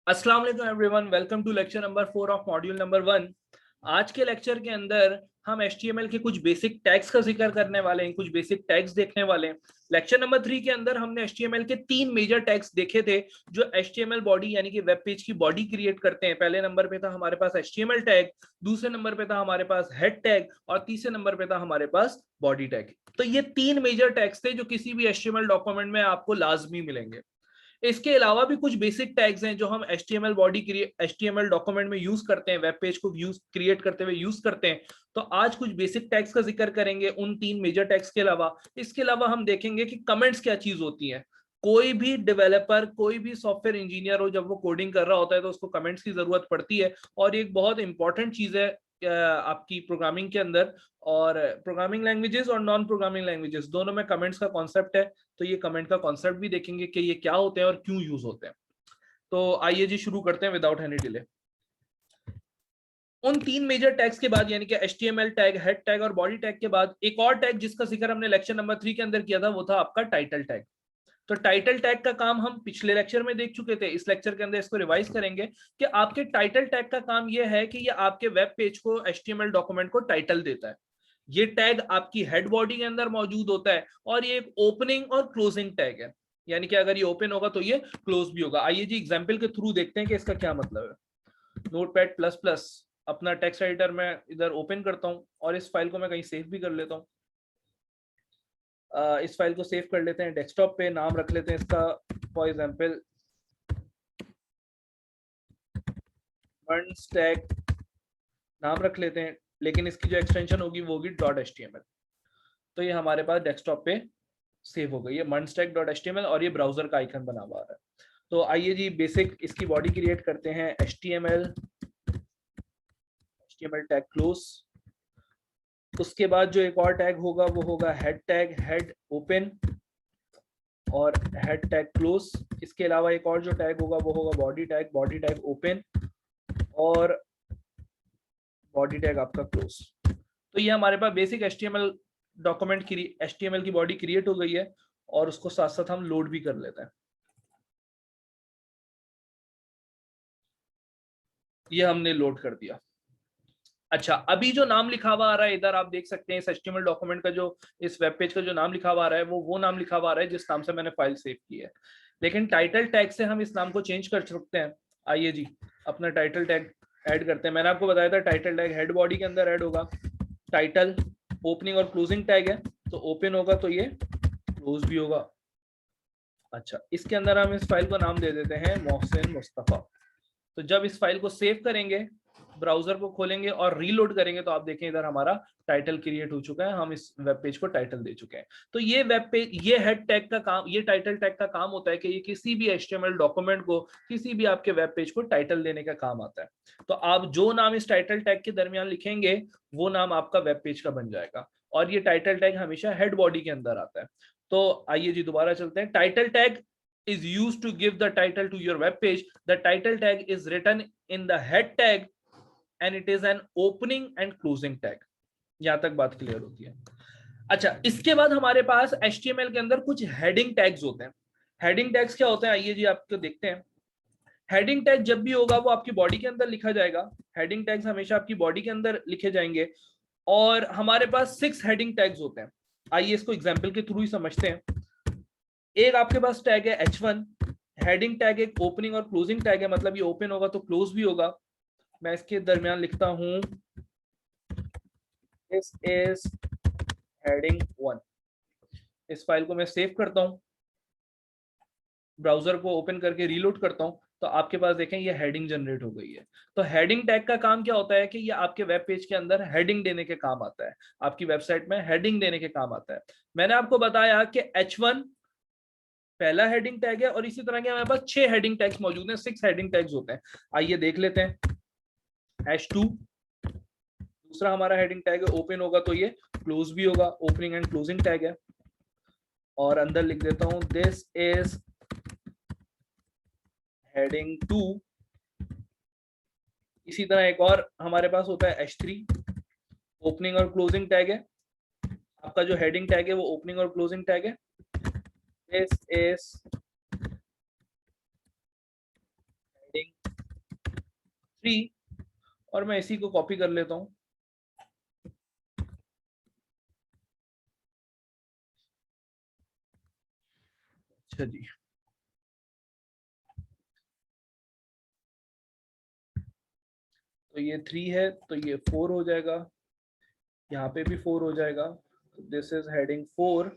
अस्सलाम वालेकुम everyone, welcome to lecture number 4 of module number 1। आज के लेक्चर के अंदर हम HTML के कुछ बेसिक टैग्स का जिक्र करने वाले हैं, कुछ बेसिक टैग्स देखने वाले हैं। लेक्चर नंबर 3 के अंदर हमने HTML के 3 मेजर टैग्स देखे थे जो HTML बॉडी यानी कि वेब पेज की बॉडी क्रिएट करते हैं। पहले नंबर पे था हमारे पास HTML टैग, दूसरे नंबर पे था हमारे पास हेड टैग और तीसरे नंबर पे था हमारे पास बॉडी टैग। तो ये 3 मेजर टैग्स थे जो किसी भी HTML डॉक्यूमेंट में आपको लाजमी मिलेंगे। इसके अलावा भी कुछ बेसिक टैग्स हैं जो हम HTML बॉडी HTML डॉक्यूमेंट में यूज करते हैं, वेब पेज को यूज क्रिएट करते हुए यूज करते हैं। तो आज कुछ बेसिक टैग्स का जिक्र करेंगे उन 3 मेजर टैग्स के अलावा। इसके अलावा हम देखेंगे कि कमेंट्स क्या चीज होती है। कोई भी डेवलपर, कोई भी सॉफ्टवेयर इंजीनियर हो, जब वो कोडिंग कर रहा होता है तो उसको कमेंट्स की जरूरत पड़ती है और ये एक बहुत इंपॉर्टेंट चीज है आपकी प्रोग्रामिंग के अंदर। और प्रोग्रामिंग लैंग्वेजेस और नॉन प्रोग्रामिंग लैंग्वेजेस दोनों में कमेंट्स का कॉन्सेप्ट है। तो ये कमेंट का कॉन्सेप्ट भी देखेंगे कि ये क्या होते हैं और क्यों यूज होते हैं। तो आइए जी शुरू करते हैं विदाउट एनी डिले। उन 3 मेजर टैग्स के बाद यानी कि HTML टैग, हेड टैग और बॉडी टैग के बाद एक और टैग जिसका जिक्र हमने लेक्चर नंबर 3 के अंदर किया था वो था आपका टाइटल टैग। तो टाइटल टैग का काम हम पिछले लेक्चर में देख चुके थे। इस लेक्चर के अंदर इसको रिवाइज करेंगे कि आपके टाइटल टैग का काम यह है कि ये आपके वेब पेज को, HTML डॉक्यूमेंट को टाइटल देता है। ये टैग आपकी हेड बॉडी के अंदर मौजूद होता है और ये एक ओपनिंग और क्लोजिंग टैग है, यानी कि अगर ये ओपन होगा तो ये क्लोज भी होगा। आइए जी एग्जाम्पल के थ्रू देखते हैं कि इसका क्या मतलब है। नोटपैड प्लस प्लस अपना टेक्स्ट एडिटर में इधर ओपन करता हूं और इस फाइल को मैं कहीं सेव भी कर लेता हूं। इस फाइल को सेव कर लेते हैं डेस्कटॉप पे। नाम रख लेते हैं इसका फॉर एग्जांपल stack नाम रख लेते हैं, लेकिन इसकी जो एक्सटेंशन होगी वो होगी .html। तो ये हमारे पास डेस्कटॉप पे सेव हो गई है munstack.html और ये ब्राउजर का आइकन बना हुआ है। तो आइए जी बेसिक इसकी बॉडी क्रिएट करते हैं। HTML tag close. उसके बाद जो एक और टैग होगा वो होगा हेड टैग, हेड ओपन और हेड टैग क्लोज। इसके अलावा एक और जो टैग होगा वो होगा बॉडी टैग ओपन और बॉडी टैग आपका क्लोज। तो ये हमारे पास बेसिक HTML डॉक्यूमेंट की HTML की बॉडी क्रिएट हो गई है और उसको साथ साथ हम लोड भी कर लेते हैं। ये हमने लोड कर दिया। अच्छा, अभी जो नाम लिखा हुआ आ रहा है इधर आप देख सकते हैं, इस HTML डॉक्यूमेंट का जो, इस वेब पेज का जो नाम लिखा हुआ आ रहा है वो नाम लिखा हुआ आ रहा है जिस नाम से मैंने फाइल सेव की है। लेकिन टाइटल टैग से हम इस नाम को चेंज कर सकते हैं। आइए जी अपना टाइटल टैग ऐड करते हैं। मैंने आपको बताया था टाइटल टैग हेड बॉडी के अंदर ऐड होगा। टाइटल ओपनिंग और क्लोजिंग टैग है, तो ओपन होगा तो ये क्लोज भी होगा। अच्छा, इसके अंदर हम इस फाइल को नाम दे देते हैं मोहसिन मुस्तफा। तो जब इस फाइल को सेव करेंगे, ब्राउजर को खोलेंगे और रीलोड करेंगे तो आप देखें इधर हमारा टाइटल क्रिएट हो चुका है। हम इस वेब पेज को टाइटल दे चुके हैं। तो ये वेब पेज, ये हेड टैग का काम, ये टाइटल टैग का काम होता है कि ये किसी भी HTML डॉक्यूमेंट को, किसी भी आपके वेब पेज को टाइटल देने का काम आता है। तो आप जो नाम इस टाइटल टैग के दरमियान लिखेंगे वो नाम आपका वेब पेज का बन जाएगा और ये टाइटल टैग हमेशा हेड बॉडी के अंदर आता है। तो आइए जी दोबारा चलते हैं। Title tag is used to give the title to your web page. The title tag is written in the head tag and it is an opening and closing tag. यहां तक बात क्लियर होती है। अच्छा, इसके बाद हमारे पास HTML के अंदर कुछ हेडिंग टैग्स होते हैं। हेडिंग टैग्स क्या होते हैं आइए जी आपको देखते हैं। हेडिंग टैग जब भी होगा वो आपकी बॉडी के अंदर लिखा जाएगा। हेडिंग टैग्स हमेशा आपकी बॉडी के अंदर लिखे जाएंगे और हमारे पास 6 हेडिंग टैग्स होते हैं। आइए इसको एग्जाम्पल के थ्रू ही समझते हैं। एक आपके पास टैग है H1। हेडिंग टैग एक ओपनिंग और क्लोजिंग टैग है, मतलब ये ओपन होगा तो क्लोज भी होगा। मैं इसके दरमियान लिखता हूं दिस इज हेडिंग 1। इस फाइल को मैं सेव करता हूं, ब्राउजर को ओपन करके रीलोड करता हूं तो आपके पास देखें ये हेडिंग जनरेट हो गई है। तो हेडिंग टैग का काम क्या होता है कि ये आपके वेब पेज के अंदर हेडिंग देने के काम आता है, आपकी वेबसाइट में हेडिंग देने के काम आता है। मैंने आपको बताया कि H1 पहला हेडिंग टैग है और इसी तरह के हमारे पास 6 हेडिंग टैग्स मौजूद हैं, 6 हेडिंग टैग्स होते हैं। आइए देख लेते हैं। H2 दूसरा हमारा हेडिंग टैग है, ओपन होगा तो ये क्लोज भी होगा, ओपनिंग एंड क्लोजिंग टैग है। और अंदर लिख देता हूं दिस इज हेडिंग 2। इसी तरह एक और हमारे पास होता है H3, ओपनिंग और क्लोजिंग टैग है। आपका जो हेडिंग टैग है वो ओपनिंग और क्लोजिंग टैग है। दिस इज हेडिंग 3 और मैं इसी को कॉपी कर लेता हूं। अच्छा जी, तो ये 3 है तो ये 4 हो जाएगा, यहाँ पे भी 4 हो जाएगा, दिस इज हेडिंग 4,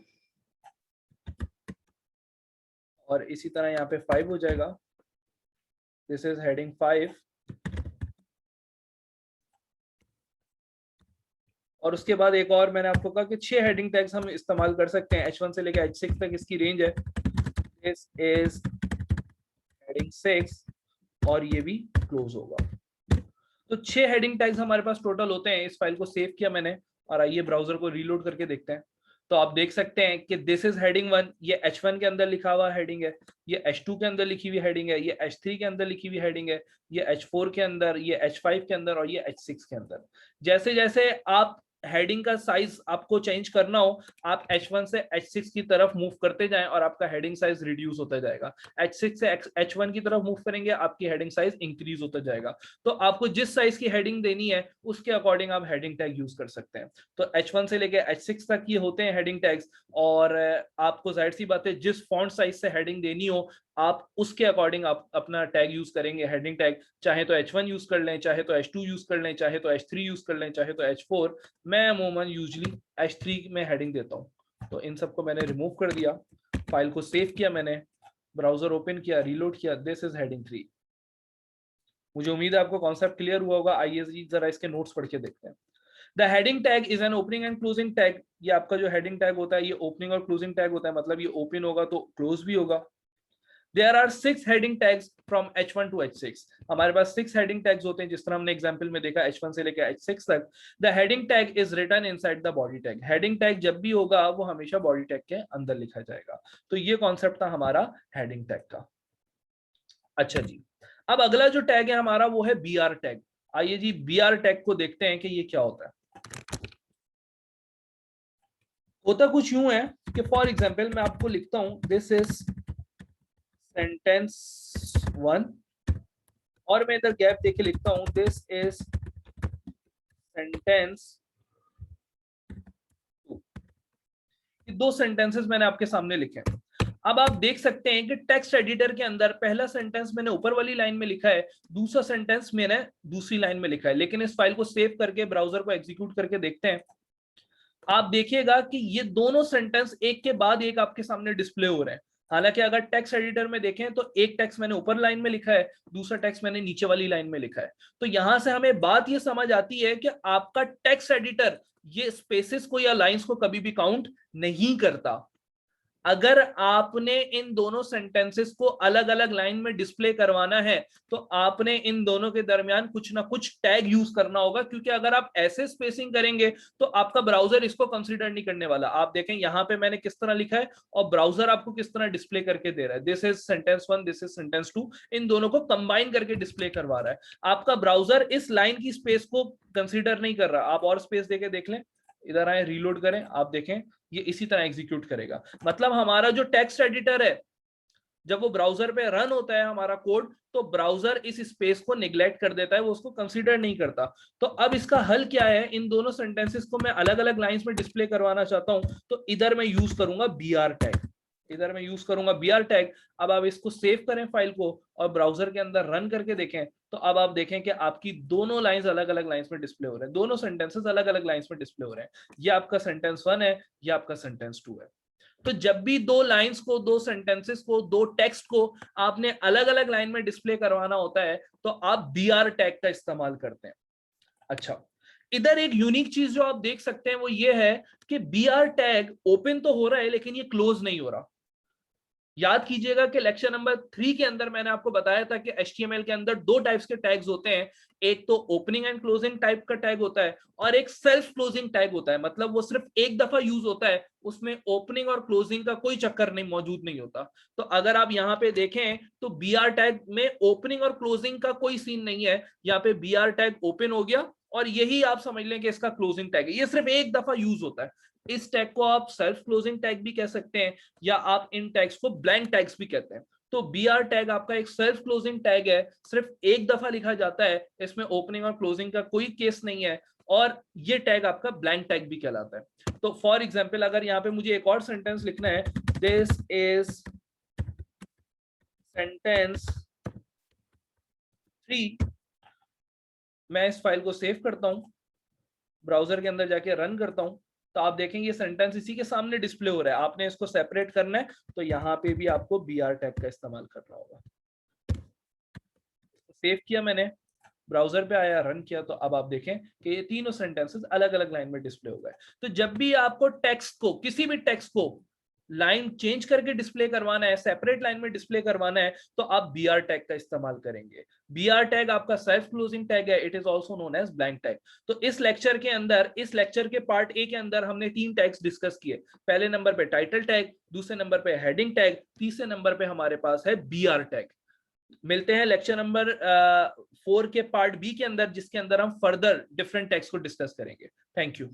और इसी तरह यहाँ पे 5 हो जाएगा, दिस इज हेडिंग 5, और उसके बाद एक और मैंने आपको कहा कि 6 हेडिंग टैग्स हम इस्तेमाल कर सकते हैं, H1 से लेकर H6 तक इसकी रेंज है। दिस इज हेडिंग 6 और ये भी क्लोज होगा। तो 6 हेडिंग टैग्स हमारे पास टोटल होते हैं। इस फाइल को सेव किया मैंने और आइए ब्राउजर को रीलोड करके देखते हैं। तो आप देख सकते हैं कि दिस इज हेडिंग 1, ये H1 के अंदर लिखा हुआ हेडिंग है, ये H2 के अंदर लिखी हुई हेडिंग है, ये H3 के अंदर लिखी हुई हेडिंग है, ये H4 के अंदर, ये H5 के अंदर और ये H6 के अंदर। जैसे जैसे आप हेडिंग का साइज आपको चेंज करना हो, आप H1 से H6 की तरफ मूव करते जाएं और आपका हेडिंग साइज रिड्यूस होता जाएगा। H6 से H1 की तरफ मूव करेंगे, आपकी हेडिंग साइज इंक्रीज होता जाएगा। तो आपको जिस साइज की हेडिंग देनी है उसके अकॉर्डिंग आप हेडिंग टैग यूज कर सकते हैं। तो H1 से लेके H6 तक ये होते हैं हेडिंग टैग्स, और आपको जाहिर सी बात है जिस फॉन्ट साइज से हेडिंग देनी हो आप उसके अकॉर्डिंग आप अपना टैग यूज करेंगे, हेडिंग टैग। चाहे तो H1 यूज कर लें, चाहे तो H2 यूज कर लें, चाहे तो H3 यूज कर लें, चाहे तो H4। मैं अमूमन यूजली H3 में हेडिंग देता हूं। तो इन सबको मैंने रिमूव कर दिया, फाइल को सेव किया मैंने, ब्राउजर ओपन किया, रीलोड किया, दिस इज हेडिंग 3। मुझे उम्मीद है आपको कॉन्सेप्ट क्लियर हुआ होगा। आइए जी जरा इसके नोट्स पढ़ के देखते हैं। The heading tag is an opening and closing tag. ये आपका जो हेडिंग टैग होता है ये ओपनिंग और क्लोजिंग टैग होता है, मतलब ये ओपन होगा तो क्लोज भी होगा। There are 6 heading tags from H1 to H6। हमारे पास 6 heading tags होते हैं, जिस तरह हमने एग्जांपल में देखा H1 से लेकर H6 तक। The heading tag is written inside the body tag। heading tag जब भी होगा वो हमेशा body tag के अंदर लिखा जाएगा। तो ये कॉन्सेप्ट था हमारा heading tag का। अच्छा जी, अब अगला जो टैग है हमारा वो है BR टैग। आइए जी BR टैग को देखते हैं कि ये क्या होता है। होता कुछ यूं है कि फॉर एग्जाम्पल मैं आपको लिखता हूं दिस इज सेंटेंस 1, और मैं इधर गैप देके लिखता हूं दिस इज सेंटेंस 2। ये दो सेंटेंसेस मैंने आपके सामने लिखे हैं। अब आप देख सकते हैं कि टेक्स्ट एडिटर के अंदर पहला सेंटेंस मैंने ऊपर वाली लाइन में लिखा है, दूसरा सेंटेंस मैंने दूसरी लाइन में लिखा है। लेकिन इस फाइल को सेव करके ब्राउजर को एग्जीक्यूट करके देखते हैं, आप देखिएगा कि ये दोनों सेंटेंस एक के बाद एक आपके सामने डिस्प्ले हो रहे हैं। हालांकि अगर टेक्स्ट एडिटर में देखें तो एक टेक्स्ट मैंने ऊपर लाइन में लिखा है, दूसरा टेक्स्ट मैंने नीचे वाली लाइन में लिखा है। तो यहां से हमें बात ये समझ आती है कि आपका टेक्स्ट एडिटर ये स्पेसेस को या लाइंस को कभी भी काउंट नहीं करता। अगर आपने इन दोनों सेंटेंसेस को अलग अलग लाइन में डिस्प्ले करवाना है तो आपने इन दोनों के दरमियान कुछ ना कुछ टैग यूज करना होगा, क्योंकि अगर आप ऐसे स्पेसिंग करेंगे तो आपका ब्राउजर इसको कंसीडर नहीं करने वाला। आप देखें यहां पे मैंने किस तरह लिखा है और ब्राउजर आपको किस तरह डिस्प्ले करके दे रहा है। This is sentence 1, this is sentence 2, इन दोनों को कंबाइन करके डिस्प्ले करवा रहा है। आपका ब्राउजर इस लाइन की स्पेस को कंसीडर नहीं कर रहा। आप और स्पेस देके देख लें, इधर आए, रीलोड करें, आप देखें ये इसी तरह एग्जीक्यूट करेगा। मतलब हमारा जो टेक्स्ट एडिटर है जब वो ब्राउजर पे रन होता है हमारा कोड, तो ब्राउजर इस स्पेस को निग्लेक्ट कर देता है, वो उसको कंसीडर नहीं करता। तो अब इसका हल क्या है, इन दोनों सेंटेंसेस को मैं अलग अलग लाइंस में डिस्प्ले करवाना चाहता हूं तो इधर मैं यूज करूंगा BR टैग। इधर मैं यूज करूंगा BR टैग। अब आप इसको सेव करें फाइल को और ब्राउजर के अंदर रन करके देखें, तो अब आप देखें कि आपकी दोनों लाइंस अलग अलग लाइंस में डिस्प्ले हो रहे हैं, दोनों सेंटेंसेस अलग अलग लाइंस में डिस्प्ले हो रहे हैं। ये आपका सेंटेंस 1 है, ये आपका सेंटेंस 2 है। तो जब भी दो लाइंस को, दो सेंटेंसेस को, दो टेक्स्ट को आपने अलग अलग लाइन में डिस्प्ले करवाना होता है तो आप BR टैग का इस्तेमाल करते हैं। अच्छा, इधर एक यूनिक चीज जो आप देख सकते हैं वो ये है कि BR टैग ओपन तो हो रहा है लेकिन ये क्लोज नहीं हो रहा। याद कीजिएगा कि लेक्चर नंबर 3 के अंदर मैंने आपको बताया था कि HTML के अंदर दो टाइप्स के टैग्स होते हैं। एक तो ओपनिंग एंड क्लोजिंग टाइप का टैग होता है और एक सेल्फ क्लोजिंग टैग होता है, मतलब वो सिर्फ एक दफा यूज होता है, उसमें ओपनिंग और क्लोजिंग का कोई चक्कर नहीं मौजूद नहीं होता। तो अगर आप यहाँ पे देखें तो BR टैग में ओपनिंग और क्लोजिंग का कोई सीन नहीं है। यहाँ पे BR टैग ओपन हो गया और यही आप समझ लें कि इसका क्लोजिंग टैग है, ये सिर्फ एक दफा यूज होता है। इस टैग को आप सेल्फ क्लोजिंग टैग भी कह सकते हैं या आप इन टैग्स को ब्लैंक टैग्स भी कहते हैं। तो बी आर टैग आपका एक सेल्फ क्लोजिंग टैग है, सिर्फ एक दफा लिखा जाता है, इसमें ओपनिंग और क्लोजिंग का कोई केस नहीं है, और ये टैग आपका ब्लैंक टैग भी कहलाता है। तो फॉर एग्जाम्पल अगर यहाँ पे मुझे एक और सेंटेंस लिखना है, दिस इज सेंटेंस 3, मैं इस फाइल को सेव करता हूं, ब्राउजर के अंदर जाके रन करता हूं, तो आप देखेंगे ये सेंटेंस इसी के सामने डिस्प्ले हो रहा है। आपने इसको सेपरेट करना है, तो यहाँ पे भी आपको बी आर टैग का इस्तेमाल करना होगा। सेव किया मैंने, ब्राउजर पे आया, रन किया, तो अब आप देखें कि ये तीनों सेंटेंसेस अलग अलग लाइन में डिस्प्ले हो गए। तो जब भी आपको टेक्स्ट को, किसी भी टेक्स्ट को लाइन चेंज करके डिस्प्ले करवाना है, सेपरेट लाइन में डिस्प्ले करवाना है, तो आप बी आर टैग का इस्तेमाल करेंगे। बी आर टैग आपका सेल्फ क्लोजिंग टैग है, it is also known as blank tag. तो इस लेक्चर के अंदर, इस लेक्चर के पार्ट ए के अंदर हमने 3 टैग्स डिस्कस किए। पहले नंबर पे टाइटल टैग, दूसरे नंबर पे हेडिंग टैग, तीसरे नंबर पे हमारे पास है बी आर टैग। मिलते हैं लेक्चर नंबर 4 के पार्ट बी के अंदर, जिसके अंदर हम फर्दर डिफरेंट टैग्स को डिस्कस करेंगे। Thank you.